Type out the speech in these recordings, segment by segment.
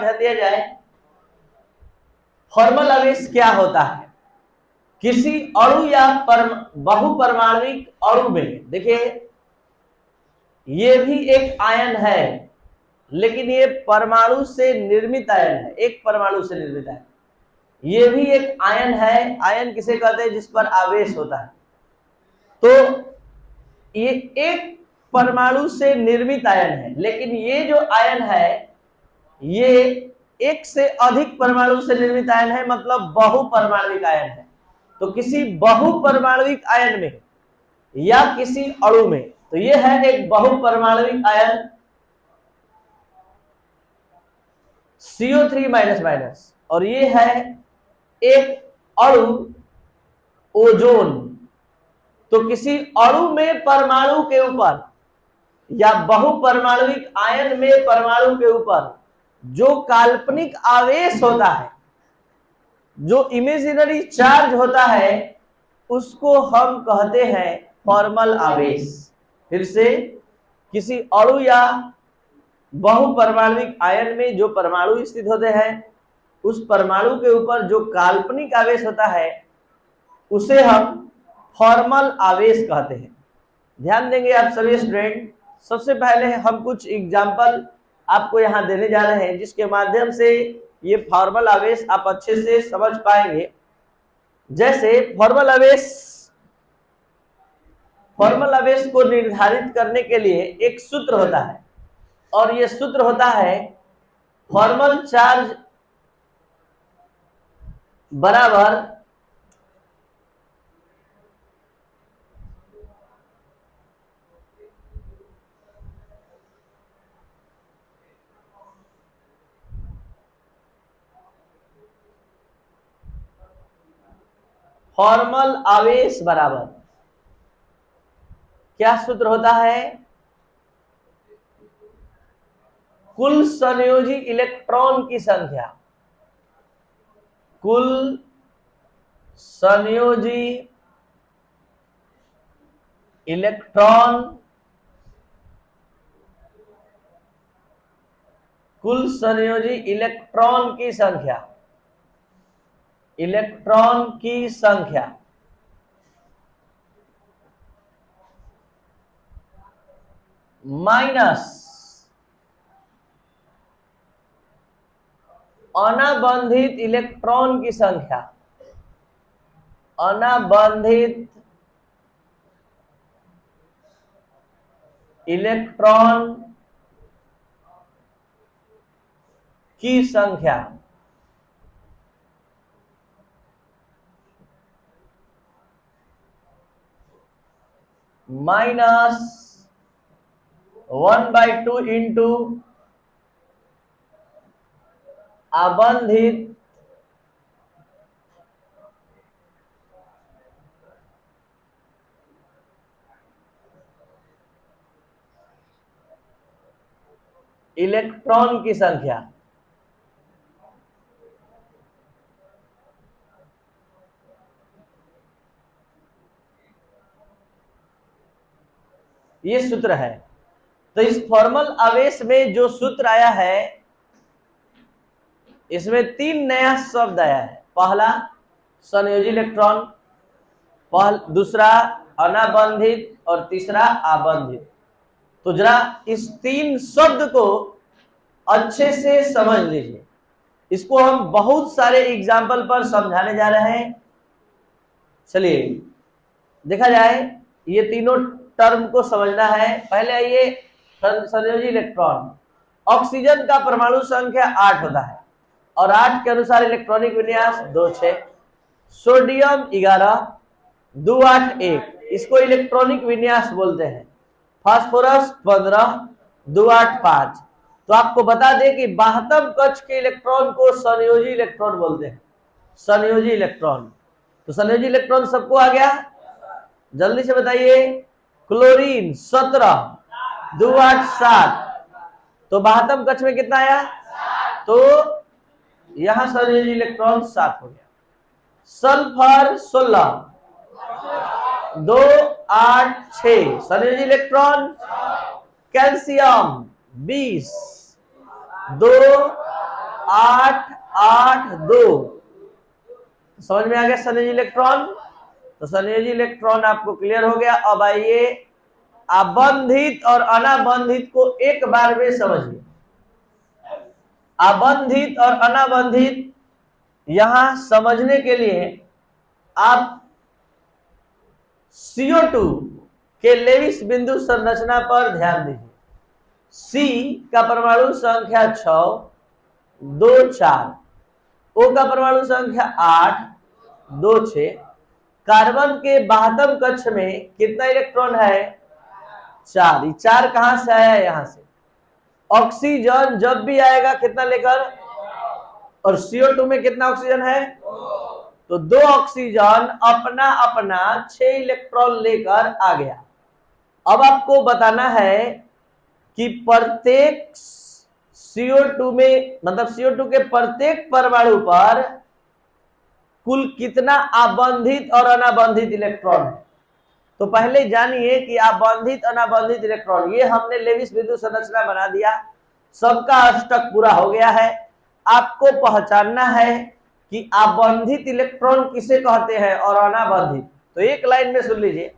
ध्यान दिया जाए, फॉर्मल आवेश क्या होता है। किसी अणु या बहुपरमाणविक अणु में, देखिए ये भी एक आयन है, लेकिन ये परमाणु से निर्मित आयन है, एक परमाणु से निर्मित आयन। ये भी एक आयन है। आयन किसे कहते हैं? जिस पर आवेश होता है। तो ये एक परमाणु से निर्मित आयन है, लेकिन ये जो आयन है ये एक से अधिक परमाणु से निर्मित आयन है, मतलब बहुपरमाणविक आयन है। तो किसी बहुपरमाणविक आयन में या किसी अणु में, तो ये है एक बहुपरमाणविक आयन CO3 और ये है एक अणु ओजोन। तो किसी अणु में परमाणु के ऊपर या बहुपरमाणविक आयन में परमाणु के ऊपर जो काल्पनिक आवेश होता है, जो इमेजिनरी चार्ज होता है, उसको हम कहते हैं फॉर्मल आवेश। फिर से, किसी अणु या बहुपरमाणविक आयन में जो परमाणु स्थित होते हैं, उस परमाणु के ऊपर जो काल्पनिक आवेश होता है उसे हम फॉर्मल आवेश कहते हैं। ध्यान देंगे आप सभी स्टूडेंट। सबसे पहले हम कुछ एग्जाम्पल आपको यहां देने जा रहे हैं, जिसके माध्यम से ये फॉर्मल आवेश आप अच्छे से समझ पाएंगे। जैसे फॉर्मल आवेश को निर्धारित करने के लिए एक सूत्र होता है, और ये सूत्र होता है फॉर्मल चार्ज बराबर फॉर्मल आवेश बराबर क्या सूत्र होता है? कुल संयोजी इलेक्ट्रॉन की संख्या। कुल संयोजी इलेक्ट्रॉन, कुल संयोजी इलेक्ट्रॉन की संख्या, इलेक्ट्रॉन की संख्या माइनस अनाबंधित इलेक्ट्रॉन की संख्या, अनाबंधित इलेक्ट्रॉन की संख्या माइनस 1/2 इंटू अबंधित इलेक्ट्रॉन की संख्या। ये सूत्र है। तो इस फॉर्मल आवेश में जो सूत्र आया है, इसमें 3 नया शब्द आया है। पहला संयोजी इलेक्ट्रॉन, दूसरा अनाबंधित और तीसरा आबंधित। तो जरा इस 3 शब्द को अच्छे से समझ लीजिए। इसको हम बहुत सारे एग्जाम्पल पर समझाने जा रहे हैं। चलिए देखा जाए, ये तीनों टर्म को समझना है। पहले आइए संयोजी इलेक्ट्रॉन। ऑक्सीजन का परमाणु संख्या 8 होता है और 8 के अनुसार इलेक्ट्रॉनिक विन्यास 2-6। सोडियम 11, 2-8-1, इसको इलेक्ट्रॉनिक विन्यास बोलते हैं। फास्फोरस 15, 2-8-5। तो आपको बता दें कि 72 कक्ष के इलेक्ट्रॉन को संयोजी इलेक्ट्रॉन बोलते हैं। संयोजी इलेक्ट्रॉन, तो संयोजी इलेक्ट्रॉन सबको आ गया? जल्दी से बताइए। क्लोरीन 17, 2-8-7, तो 72 कक्ष में कितना आया? तो यहां संयोजी इलेक्ट्रॉन 7 हो गया। सल्फर 16, 2-8-6, संयोजी इलेक्ट्रॉन। कैल्शियम 20, 2 8 2। समझ में आ गया संयोजी इलेक्ट्रॉन? तो संयोजी इलेक्ट्रॉन आपको क्लियर हो गया। अब आइए आबंधित और अनाबंधित को एक बार में समझिए। आबंधित और अनाबंधित यहां समझने के लिए आप CO2 के लेविस बिंदु संरचना पर ध्यान दीजिए। C का परमाणु संख्या 6 2 4, O का परमाणु संख्या 8 2 6। कार्बन के बाहतम कक्ष में कितना इलेक्ट्रॉन है? 4। ये 4 कहां से आया? यहां से। ऑक्सीजन जब भी आएगा कितना लेकर? और CO2 में कितना ऑक्सीजन है? तो 2 ऑक्सीजन अपना अपना 6 इलेक्ट्रॉन लेकर आ गया। अब आपको बताना है कि प्रत्येक CO2 में, मतलब CO2 के प्रत्येक परमाणु पर कुल कितना आबंधित और अनाबंधित इलेक्ट्रॉन है। तो पहले जानिए कि आबंधित अनाबंधित इलेक्ट्रॉन, ये हमने लेविस बिंदु संरचना बना दिया, सबका अष्टक पूरा हो गया है। आपको पहचानना है कि आबंधित इलेक्ट्रॉन किसे कहते हैं और अनाबंधित। तो एक लाइन में सुन लीजिए,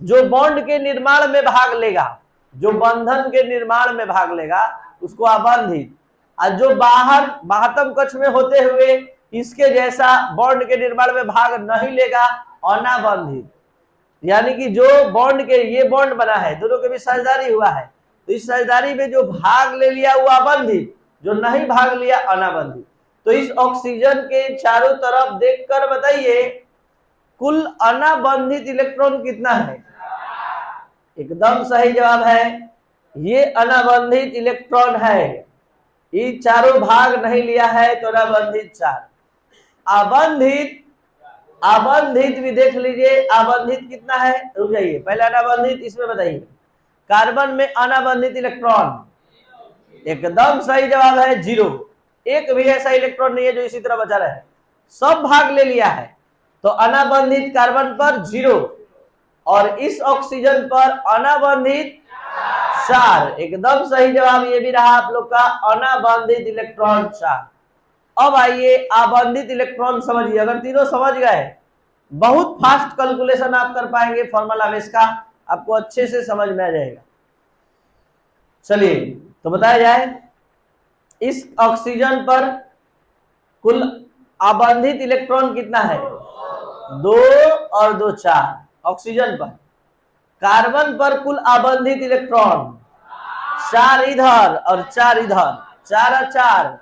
जो बॉन्ड के निर्माण में भाग लेगा, जो बंधन के निर्माण में भाग लेगा उसको आबंधित, और जो बाहर बाहतम कक्ष में होते हुए इसके जैसा बॉन्ड के निर्माण में भाग नहीं लेगा, अनाबंधित। यानी कि जो बॉन्ड के, ये बॉन्ड बना है, दोनों के भी साझेदारी हुआ है, तो इस साझेदारी में जो भाग ले लिया वो आबंधित, जो नहीं भाग लिया अनाबंधित। तो इस ऑक्सीजन के चारों तरफ देखकर बताइए कुल अनाबंधित इलेक्ट्रॉन कितना है? एकदम सही जवाब है, ये अनाबंधित इलेक्ट्रॉन है। ये चारों भाग नहीं लिया है तो अनाबंधित 4। आबंधित, आबंधित भी देख लीजिए, आबंधित कितना है? रुक जाइए, पहले अनाबंधित इसमें बताइए। कार्बन में अनाबंधित इलेक्ट्रॉन, एकदम सही जवाब है 0। एक भी ऐसा इलेक्ट्रॉन नहीं है जो इसी तरह बचा रहे, सब भाग ले लिया है। तो अनाबंधित कार्बन पर 0 और इस ऑक्सीजन पर अनाबंधित 4। एकदम सही जवाब ये भी रहा आप लोग का, अनाबंधित इलेक्ट्रॉन 4। अब आइए आबंधित इलेक्ट्रॉन समझिए। अगर तीनों समझ गए, बहुत फास्ट कैलकुलेशन आप कर पाएंगे, फॉर्मूला बेस का आपको अच्छे से समझ में आ जाएगा। चलिए तो बताया जाए, इस ऑक्सीजन पर कुल आबंधित इलेक्ट्रॉन कितना है? 2 और 2 4 ऑक्सीजन पर। कार्बन पर कुल आबंधित इलेक्ट्रॉन 4 इधर और 4 इधर, 4 और 4।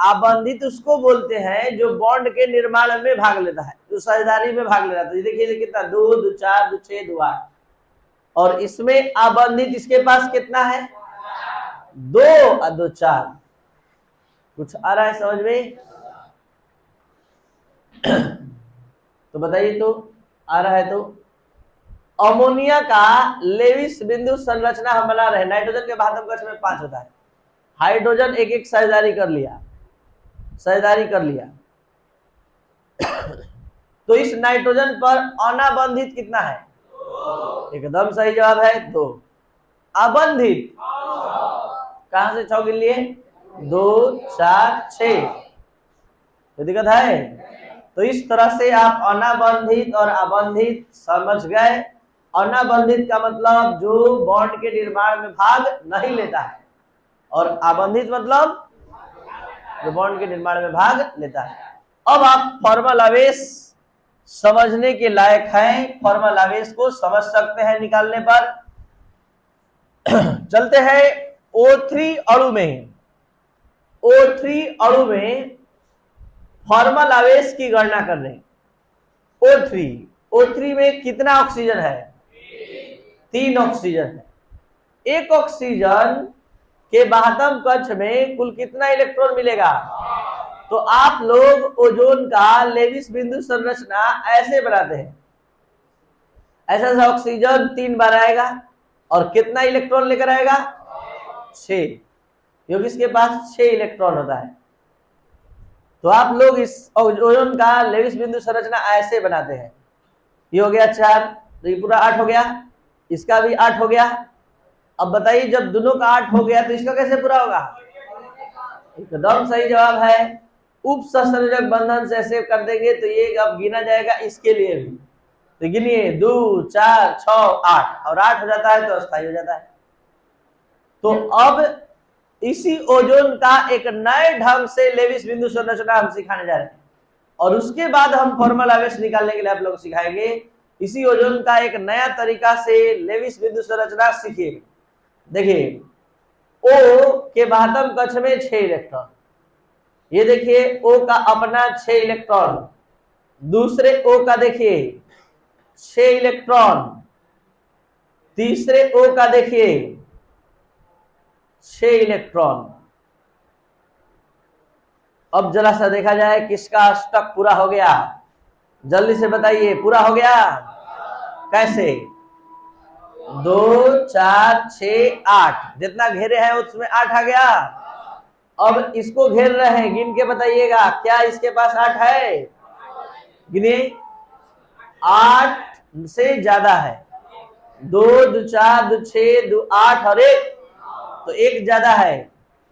आबंधित उसको बोलते हैं जो बॉन्ड के निर्माण में भाग लेता है, जो साझेदारी में भाग लेता है। देखिए कितना, 2 2 4 2 6 2 8। और इसमें आबंधित इसके पास कितना है? 2 और 2 4। कुछ आ रहा है समझ में? तो बताइए, तो आ रहा है तो अमोनिया का लेविस बिंदु संरचना हम बना रहे। नाइट्रोजन के बाहतम कक्ष में 5 होता है, हाइड्रोजन एक एक साझेदारी कर लिया, साझेदारी कर लिया। तो इस नाइट्रोजन पर अनाबंधित कितना है? एकदम सही जवाब है 2। आबंधित कहां से 6 गिन लिए? 2 4 6। तो दिक्कत है? तो इस तरह से आप अनाबंधित और आबंधित समझ गए। अनाबंधित का मतलब जो बॉन्ड के निर्माण में भाग नहीं लेता है, और आबंधित मतलब जो बॉन्ड के निर्माण में भाग लेता है। अब आप फॉर्मल आवेश समझने के लायक हैं, फॉर्मल आवेश को समझ सकते हैं निकालने पर। चलते हैं O3 अणु में। O3 अणु में फॉर्मल आवेश की गणना कर रहे हैं। O3 में कितना ऑक्सीजन है? 3 ऑक्सीजन है। एक ऑक्सीजन के बाहतम कक्ष में कुल कितना इलेक्ट्रॉन मिलेगा? तो आप लोग ओजोन का लेविस बिंदु संरचना ऐसे बनाते हैं, ऐसा ऑक्सीजन 3 बार आएगा और कितना इलेक्ट्रॉन लेकर आएगा? 6, क्योंकि इसके पास 6 इलेक्ट्रॉन होता है। तो आप लोग इस ओजोन का लेविस बिंदु संरचना ऐसे बनाते हैं। ये हो गया 4, तो ये पूरा 8 हो गया, इसका भी 8 हो गया। अब बताइए, जब दोनों का 8 हो गया तो इसका कैसे पूरा होगा? एकदम सही जवाब है, उप सहसंयोजक बंधन से ऐसे कर देंगे तो ये अब गिना जाएगा इसके लिए भी। तो गिनिए 2 4 6 8 और 8 हो जाता है तो अस्थायी हो जाता है। तो अब इसी ओजोन का एक नए ढंग से लेविस बिंदु संरचना हम सिखाने जा रहे हैं और उसके बाद हम फॉर्मल आवेश निकालने के लिए आप लोग सिखाएंगे। इसी ओजोन का एक नया तरीका से लेविस बिंदु संरचना सीखिए। देखिए ओ के बाह्यतम कक्ष में 6 इलेक्ट्रॉन, ये देखिए ओ का अपना 6 इलेक्ट्रॉन, दूसरे ओ का देखिए 6 इलेक्ट्रॉन, तीसरे ओ का देखिए 6 इलेक्ट्रॉन। अब जरा सा देखा जाए किसका अष्टक पूरा हो गया, जल्दी से बताइए पूरा हो गया कैसे? 2 4 6 8, जितना घेरे हैं उसमें 8 आ गया। अब इसको घेर रहे हैं, गिन के बताइएगा क्या इसके पास 8 है? गिनिए, 8 से ज्यादा है। 2 2 4 2 6 2 8 और 1, तो 1 ज्यादा है।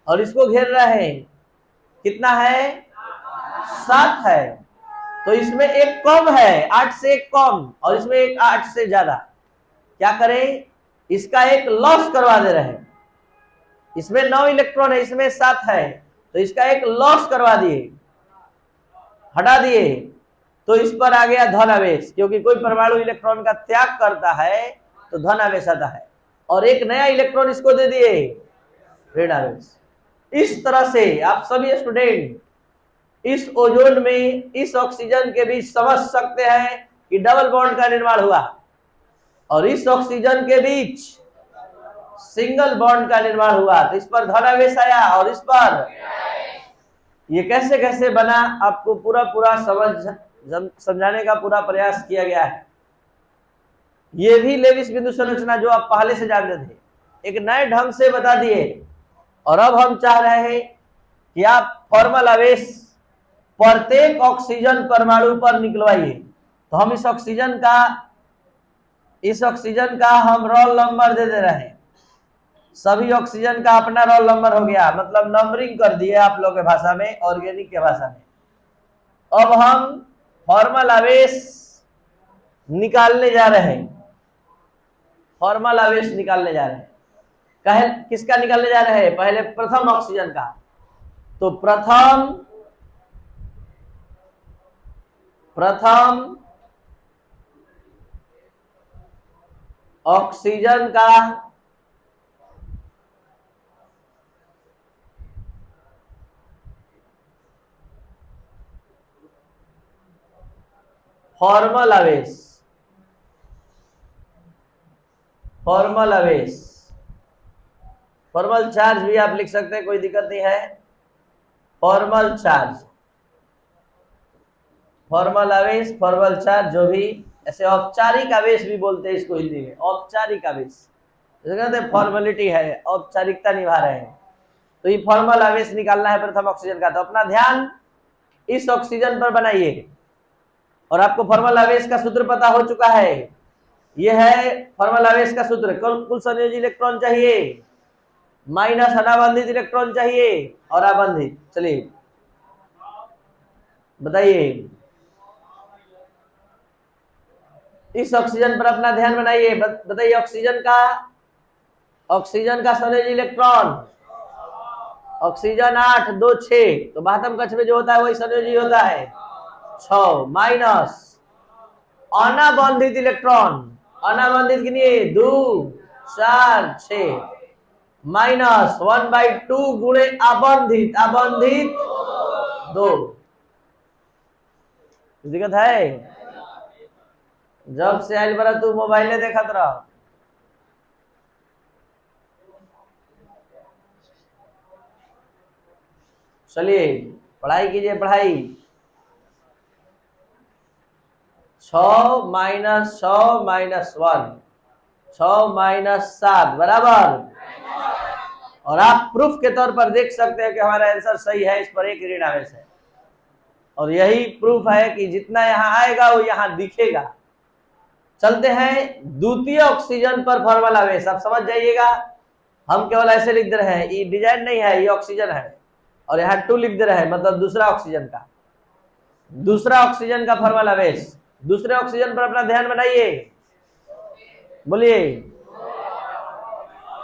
और इसको घेर रहे हैं, कितना है? 7 है। तो इसमें 1 कम है, 8 से 1 कम, और इसमें एक 8 से ज्यादा। क्या करें? इसका एक लॉस करवा दे रहे हैं। इसमें 9 इलेक्ट्रॉन है, इसमें 7 है, तो इसका एक लॉस करवा दिए, हटा दिए, तो इस पर आ गया धन आवेश, क्योंकि कोई परमाणु इलेक्ट्रॉन का त्याग करता है तो धन आवेश आता है। और एक नया इलेक्ट्रॉन इसको दे दिए, ऋण आवेश। इस तरह से आप सभी स्टूडेंट इस ओजोन में इस ऑक्सीजन के बीच समझ सकते हैं कि डबल बॉन्ड का निर्माण हुआ और इस ऑक्सीजन के बीच सिंगल बॉन्ड का निर्माण हुआ। तो इस पर धन आवेश आया और इस पर ये कैसे कैसे बना, आपको पूरा समझाने का पूरा प्रयास किया गया है। ये भी लेविस बिंदु संरचना जो आप पहले से जानते थे, एक नए ढंग से बता दिए। और अब हम चाह रहे हैं कि आप फॉर्मल आवेश प्रत्येक ऑक्सीजन परमाणु पर निकलवाइए। तो हम इस ऑक्सीजन का हम रोल नंबर दे रहे हैं। सभी ऑक्सीजन का अपना रोल नंबर हो गया, मतलब नंबरिंग कर दिए आप लोग के भाषा में, ऑर्गेनिक के भाषा में। अब हम फॉर्मल आवेश निकालने जा रहे हैं, फॉर्मल आवेश निकालने जा रहे हैं। किसका निकालने जा रहे हैं? पहले प्रथम ऑक्सीजन का। तो प्रथम ऑक्सीजन का फॉर्मल आवेश, फॉर्मल चार्ज भी आप लिख सकते हैं, कोई दिक्कत नहीं है। फॉर्मल चार्ज, फॉर्मल आवेश, फॉर्मल चार्ज, जो भी, ऐसे औपचारिक आवेश भी बोलते हैं इसको हिंदी में, औपचारिक आवेश। जैसे कहते हैं फॉर्मेलिटी है, औपचारिकता निभा रहे हैं। तो ये फॉर्मल आवेश निकालना है प्रथम ऑक्सीजन का। तो अपना ध्यान इस ऑक्सीजन पर बनाइए। और आपको फॉर्मल आवेश का सूत्र पता हो चुका है, यह है फॉर्मल आवेश का सूत्र। कुल संयोजी इलेक्ट्रॉन चाहिए माइनस अनाबंधित इलेक्ट्रॉन चाहिए और आबंधित। चलिए बताइए, इस ऑक्सीजन पर अपना ध्यान बनाइए। बताइए ऑक्सीजन का संयोजी इलेक्ट्रॉन, ऑक्सीजन 8 2 6, तो बाह्यतम कक्ष में जो होता है वही संयोजी होता है 6, माइनस अनाबंधित इलेक्ट्रॉन, अनाबंधित गिनिए 2 4 6, माइनस 1/2 गुणे आबंधित, आबंधित 2। दिक्कत है? जब से आइल बरा तू मोबाइले देखत रह। चलिए पढ़ाई कीजिए, पढ़ाई। 6 माइनस 6 माइनस 1, 6 माइनस 7 बराबर। और आप प्रूफ के तौर पर देख सकते हैं कि हमारा आंसर सही है, इस पर एक ऋण आवेश है। और यही प्रूफ है कि जितना यहाँ आएगा वो यहाँ दिखेगा। चलते हैं द्वितीय ऑक्सीजन पर फॉर्मल आवेश। आप समझ जाइएगा, हम केवल ऐसे लिख दे रहे हैं, ये डिजाइन नहीं है, ये ऑक्सीजन है। और यहाँ 2 लिख दे रहे हैं, मतलब दूसरा ऑक्सीजन का फॉर्मल आवेश। दूसरे ऑक्सीजन पर अपना ध्यान बनाइए, बोलिए।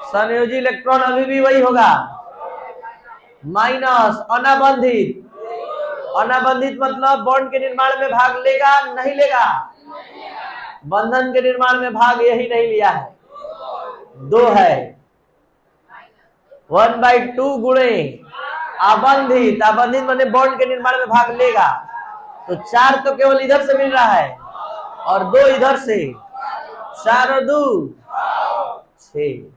संयोजी इलेक्ट्रॉन अभी भी वही होगा, माइनस। अनाबंधित मतलब बॉन्ड के निर्माण में भाग लेगा नहीं लेगा? बंधन के निर्माण में भाग यही नहीं लिया है, 2 है। 1/2 गुणे आबंधित माने बॉन्ड के निर्माण में भाग लेगा, तो 4 तो केवल इधर से मिल रहा है और 2 इधर से, 4 और 2 6।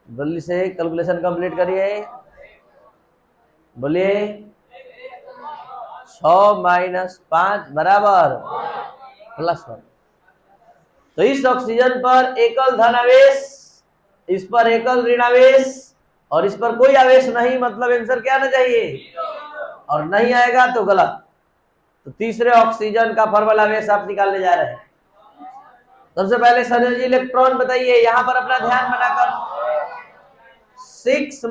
जल्दी से कैलकुलेशन कंप्लीट करिए, बोलिए। 6 - 5 बराबर +1। तो इस ऑक्सीजन पर एकल धन आवेश, इस पर एकल ऋण आवेश और इस पर कोई आवेश नहीं, मतलब आंसर क्या आना चाहिए, और नहीं आएगा तो गलत। तो तीसरे ऑक्सीजन का फॉर्मल आवेश आप निकालने जा रहे हैं। सबसे पहले संयोजी इलेक्ट्रॉन बताइए, यहां पर अपना ध्यान बनाकर। 6 -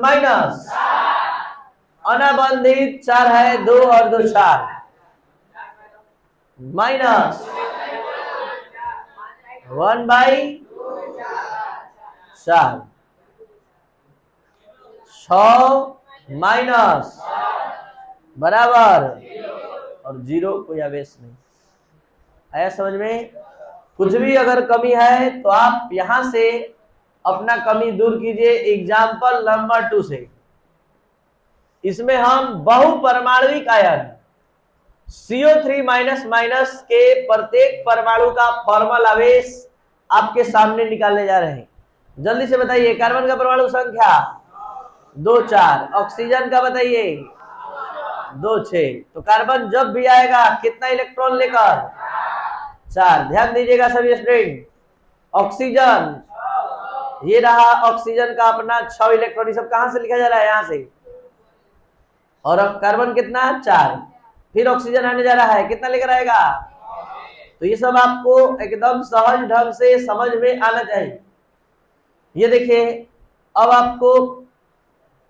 अनाबंधित 4 है, 2 और 2 4, माइनस 1/4, 6 माइनस बराबर और 0, कोई आवेश नहीं। आया समझ में? कुछ भी अगर कमी है तो आप यहां से अपना कमी दूर कीजिए। एग्जाम्पल नंबर 2 से, इसमें हम बहुपरमाणुविक आयन CO3 के प्रत्येक परमाणु का फॉर्मल आवेश आपके सामने निकालने जा रहे हैं। जल्दी से बताइए, कार्बन का परमाणु संख्या 2 4, ऑक्सीजन का बताइए 2 6। तो कार्बन जब भी आएगा कितना इलेक्ट्रॉन लेकर? 4। ध्यान दीजिएगा सभी स्टूडेंट। ऑक्सीजन, ये रहा ऑक्सीजन का अपना 6 इलेक्ट्रॉन, ये सब कहां से लिखा जा रहा है? यहां से। और अब कार्बन कितना? 4। फिर ऑक्सीजन आने जा रहा है, कितना लेकर आएगा? तो ये सब आपको एकदम सहज ढंग से समझ में आना चाहिए। ये देखिए, अब आपको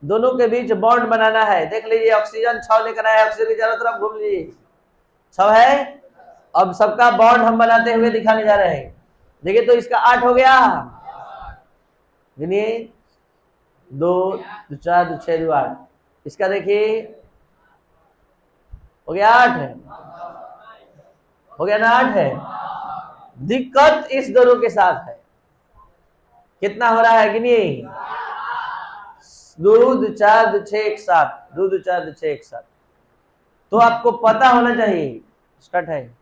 दोनों के बीच बॉन्ड बनाना है। देख लीजिए, ऑक्सीजन 6 लेकर आया, ऑक्सीजन की चारों तरफ घूम लीजिए, 6 है। अब सबका बॉन्ड हम बनाते हुए दिखाने जा रहे हैं। देखिए, तो इसका 8 हो गया, गिनिए, 2 2 4 2 6 2 8। इसका देखिए हो गया 8 है, हो गया ना? 8 है। दिक्कत इस दोनों के साथ है, कितना हो रहा है? गिनिए, 2 2 4 2 6 1 7, 2 2 4 2 6 1 7। तो आपको पता होना चाहिए, स्टार्ट है।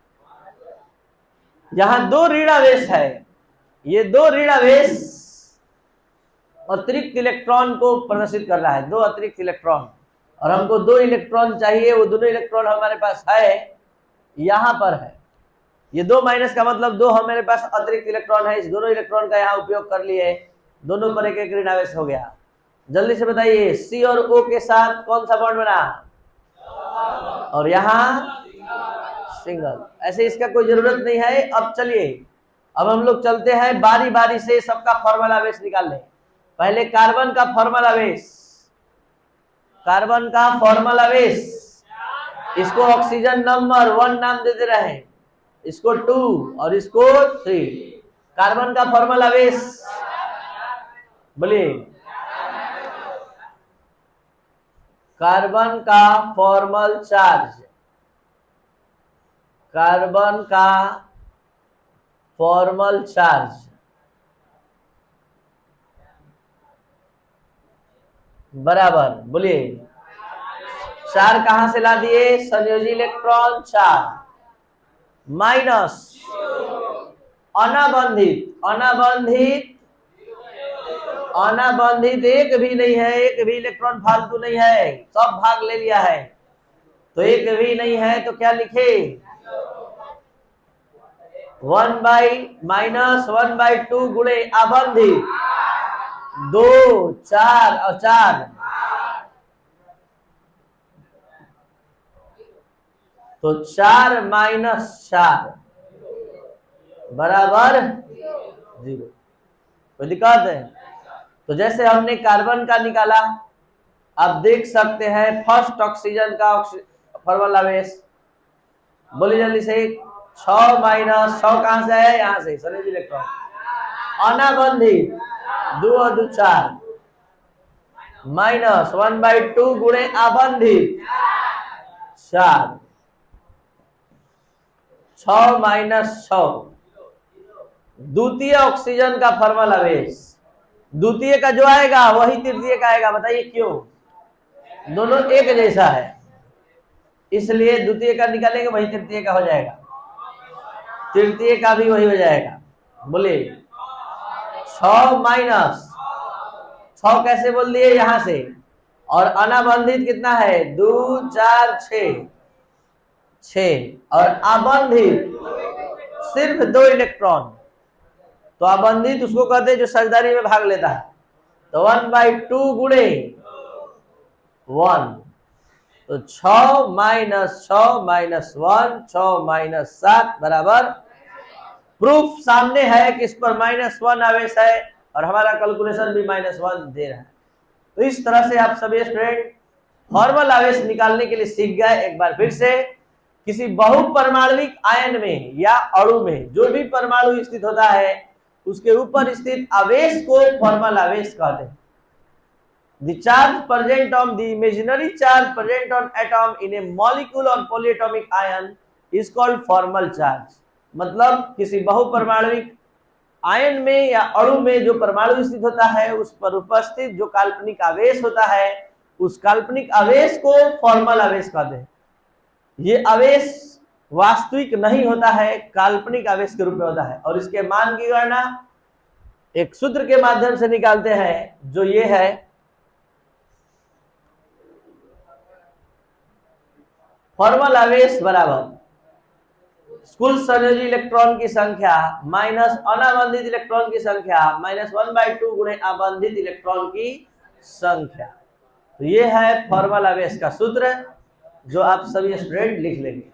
यहां 2 ऋण आवेश है, ये 2 ऋण आवेश अतिरिक्त इलेक्ट्रॉन को प्रदर्शित कर रहा है, 2 अतिरिक्त इलेक्ट्रॉन, और हमको 2 इलेक्ट्रॉन चाहिए। वो दोनों इलेक्ट्रॉन हमारे पास है, यहां पर है। ये 2 माइनस का मतलब 2 हमारे पास अतिरिक्त इलेक्ट्रॉन है, इस दोनों इलेक्ट्रॉन का यहाँ उपयोग कर लिए, दोनों पर एक एक ऋण आवेश हो गया। जल्दी से बताइए, C और O के साथ कौन सा बॉन्ड बना? और यहाँ सिंगल। ऐसे इसका कोई जरूरत नहीं है। अब चलिए, अब हम लोग चलते हैं बारी बारी से सबका फॉर्मल आवेश निकाल लें। पहले कार्बन का फॉर्मल आवेश, कार्बन का फॉर्मल आवेश, इसको ऑक्सीजन नंबर 1 नाम दे दे रहे हैं, इसको 2 और इसको 3। कार्बन का फॉर्मल आवेश बोलिए। कार्बन का फॉर्मल चार्ज, कार्बन का फॉर्मल चार्ज बराबर, बोलिए, 4 कहां से ला दिए? संयोजी इलेक्ट्रॉन 4 माइनस अनाबंधित, अनाबंधित एक भी नहीं है, एक भी इलेक्ट्रॉन फालतू नहीं है, सब भाग ले लिया है, तो एक भी नहीं है, तो क्या लिखे? 1/-1/2 गुणे आबंधित 2 4 और 4, तो 4 - 4 बराबर 0। कोई दिक्कत है? तो जैसे हमने कार्बन का निकाला, आप देख सकते हैं फर्स्ट ऑक्सीजन का फॉर्मल आवेश, बोलिए जल्दी से। 6 माइनस 6 कहां से है? यहां से, संयोजी इलेक्ट्रॉन। अनाबंधित 2 और 2 4 माइनस 1/2 गुणे आबंधित 4, 6 माइनस 6। द्वितीय ऑक्सीजन का फॉर्मल आवेश, द्वितीय का जो आएगा वही तृतीय का आएगा। बताइए क्यों? दोनों एक जैसा है, इसलिए द्वितीय का निकालेंगे वही तृतीय का हो जाएगा, तृतीय का भी वही हो जाएगा। बोले 6 माइनस 6 कैसे बोल दिए? यहां से। और अनाबंधित कितना है? 2 4 6 और आबंधित सिर्फ 2 इलेक्ट्रॉन। तो आबंधित उसको कहते हैं जो साझेदारी में भाग लेता है। तो 1/2 गुणे 1, तो 6 माइनस 6 माइनस 1, 6 माइनस 7 बराबर। प्रूफ सामने है कि इस पर -1 आवेश है और हमारा कैलकुलेशन भी -1 दे रहा है। तो इस तरह से आप सभी स्टूडेंट फॉर्मल आवेश निकालने के लिए सीख गए। एक बार फिर से, किसी बहुपरमाणुविक आयन में या अणु में जो भी परमाणु स्थित होता है उसके ऊपर स्थित आवेश को फॉर्मल आवेश कहते हैं। The charge present on the imaginary charge present on atom in a molecule or polyatomic ion is called formal charge। मतलब किसी बहुपरमाणुविक आयन में या अणु में जो परमाणु स्थित होता है उस पर उपस्थित जो काल्पनिक आवेश होता है उस काल्पनिक आवेश को फॉर्मल आवेश कहते हैं। ये आवेश वास्तविक नहीं होता है, काल्पनिक आवेश के रूप में होता है और इसके मान की गणना एक सूत्र के माध्यम से निकालते हैं जो ये है, फॉर्मल आवेश बराबर कुल संयोजी इलेक्ट्रॉन की संख्या माइनस अनाबंधित इलेक्ट्रॉन की संख्या माइनस 1/2 गुणे आबंधित इलेक्ट्रॉन की संख्या। तो ये है फॉर्मल आवेश का सूत्र जो आप सभी स्टूडेंट लिख लेंगे।